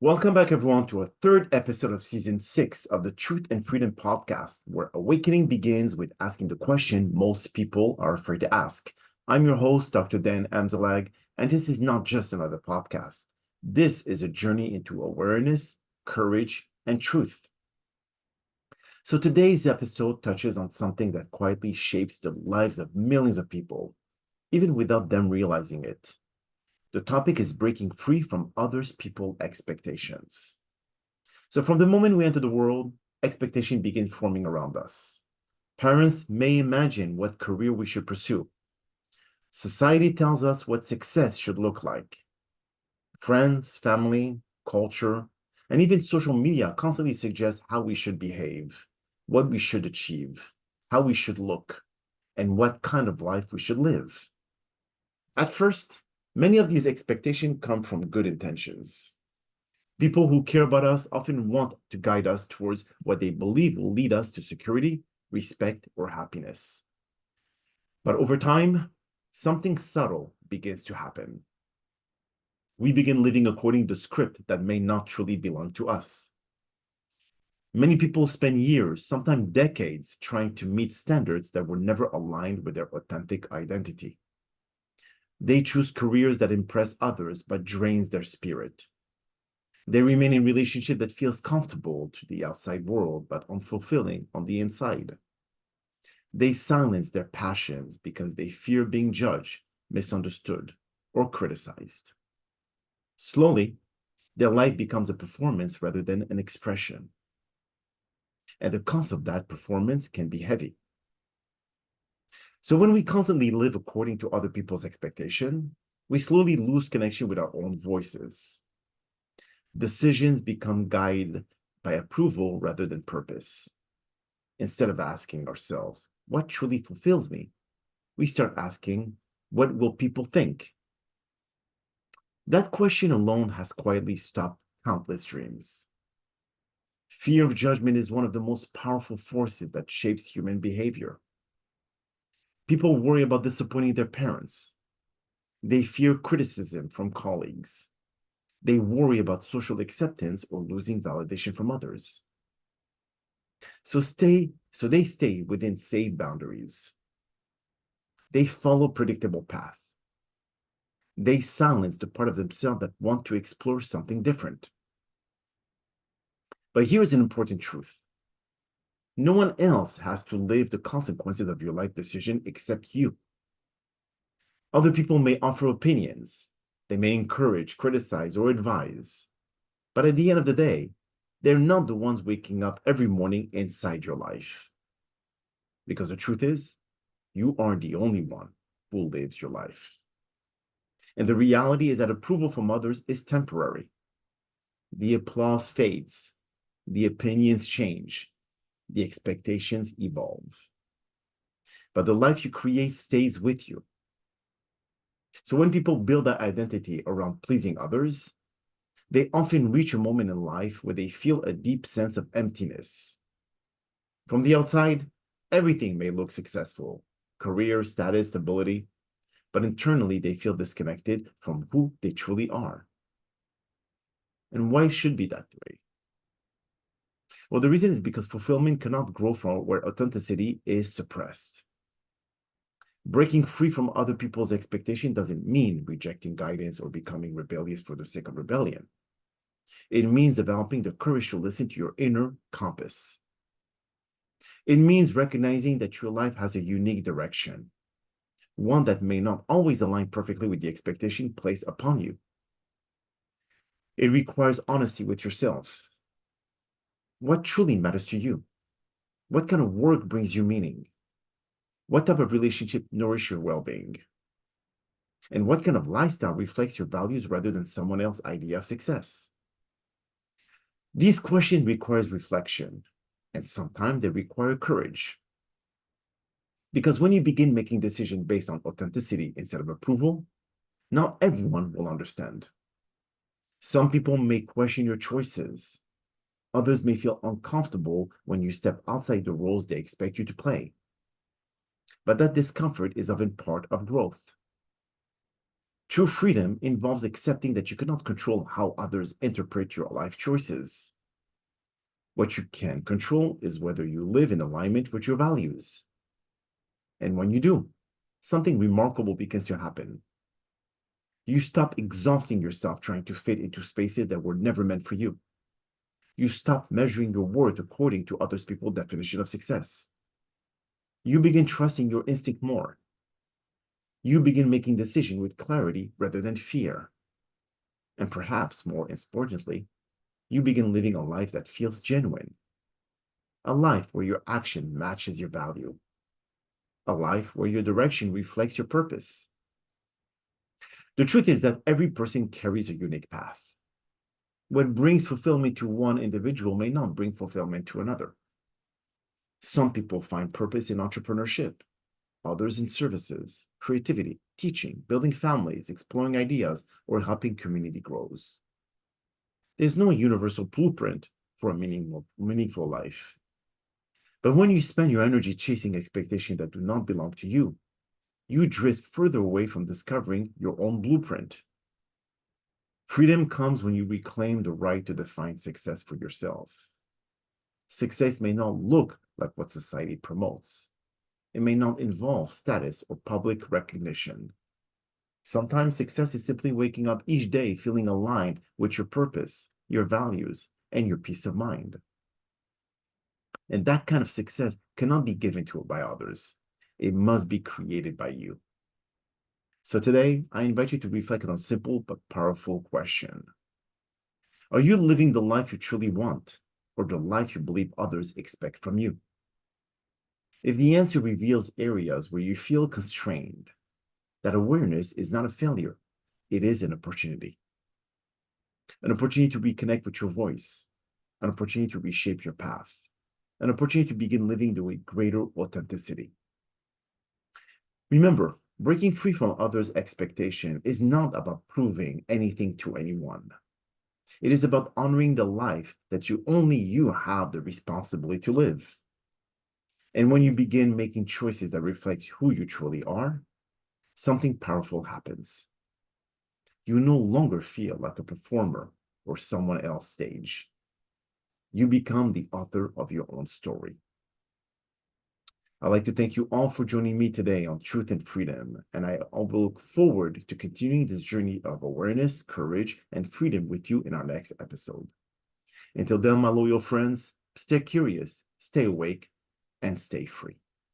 Welcome back, everyone, to a third episode of season 6 of the Truth and Freedom podcast, where awakening begins with asking the question most people are afraid to ask. I'm your host, Dr. Dan Amzalag, and this is not just another podcast. This is a journey into awareness, courage, and truth. So today's episode touches on something that quietly shapes the lives of millions of people, even without them realizing it. The topic is breaking free from others' people's expectations. So from the moment we enter the world, expectation begins forming around us. Parents may imagine what career we should pursue. Society tells us what success should look like. Friends, family, culture, and even social media constantly suggest how we should behave, what we should achieve, how we should look, and what kind of life we should live. At first, many of these expectations come from good intentions. People who care about us often want to guide us towards what they believe will lead us to security, respect, or happiness. But over time, something subtle begins to happen. We begin living according to the script that may not truly belong to us. Many people spend years, sometimes decades, trying to meet standards that were never aligned with their authentic identity. They choose careers that impress others but drains their spirit. They remain in a relationship that feels comfortable to the outside world, but unfulfilling on the inside. They silence their passions because they fear being judged, misunderstood, or criticized. Slowly, their life becomes a performance rather than an expression. And the cost of that performance can be heavy. So when we constantly live according to other people's expectation, we slowly lose connection with our own voices. Decisions become guided by approval rather than purpose. Instead of asking ourselves, what truly fulfills me? We start asking, what will people think? That question alone has quietly stopped countless dreams. Fear of judgment is one of the most powerful forces that shapes human behavior. People worry about disappointing their parents. They fear criticism from colleagues. They worry about social acceptance or losing validation from others. So they stay within safe boundaries. They follow predictable paths. They silence the part of themselves that want to explore something different. But here's an important truth. No one else has to live the consequences of your life decision except you. Other people may offer opinions. They may encourage, criticize, or advise. But at the end of the day, they're not the ones waking up every morning inside your life. Because the truth is, you are the only one who lives your life. And the reality is that approval from others is temporary. The applause fades. The opinions change. The expectations evolve. But the life you create stays with you. So when people build that identity around pleasing others, they often reach a moment in life where they feel a deep sense of emptiness. From the outside, everything may look successful, career, status, stability, but internally they feel disconnected from who they truly are. And why should be that way? Well, the reason is because fulfillment cannot grow from where authenticity is suppressed. Breaking free from other people's expectation doesn't mean rejecting guidance or becoming rebellious for the sake of rebellion. It means developing the courage to listen to your inner compass. It means recognizing that your life has a unique direction, one that may not always align perfectly with the expectation placed upon you. It requires honesty with yourself. What truly matters to you? What kind of work brings you meaning? What type of relationship nourishes your well-being? And what kind of lifestyle reflects your values rather than someone else's idea of success? These questions require reflection, and sometimes they require courage. Because when you begin making decisions based on authenticity instead of approval, not everyone will understand. Some people may question your choices. Others may feel uncomfortable when you step outside the roles they expect you to play. But that discomfort is often part of growth. True freedom involves accepting that you cannot control how others interpret your life choices. What you can control is whether you live in alignment with your values. And when you do, something remarkable begins to happen. You stop exhausting yourself trying to fit into spaces that were never meant for you. You stop measuring your worth according to other people's definition of success. You begin trusting your instinct more. You begin making decisions with clarity rather than fear. And perhaps more importantly, you begin living a life that feels genuine. A life where your action matches your value. A life where your direction reflects your purpose. The truth is that every person carries a unique path. What brings fulfillment to one individual may not bring fulfillment to another. Some people find purpose in entrepreneurship, others in services, creativity, teaching, building families, exploring ideas, or helping community grows. There's no universal blueprint for a meaningful life. But when you spend your energy chasing expectations that do not belong to you, you drift further away from discovering your own blueprint. Freedom comes when you reclaim the right to define success for yourself. Success may not look like what society promotes. It may not involve status or public recognition. Sometimes success is simply waking up each day feeling aligned with your purpose, your values, and your peace of mind. And that kind of success cannot be given to by others. It must be created by you. So today, I invite you to reflect on a simple but powerful question. Are you living the life you truly want, or the life you believe others expect from you? If the answer reveals areas where you feel constrained, that awareness is not a failure, it is an opportunity. An opportunity to reconnect with your voice, an opportunity to reshape your path, an opportunity to begin living with greater authenticity. Remember, breaking free from others' expectation is not about proving anything to anyone. It is about honoring the life that only you have the responsibility to live. And when you begin making choices that reflect who you truly are, something powerful happens. You no longer feel like a performer or someone else's stage. You become the author of your own story. I'd like to thank you all for joining me today on Truth and Freedom, and I will look forward to continuing this journey of awareness, courage, and freedom with you in our next episode. Until then, my loyal friends, stay curious, stay awake, and stay free.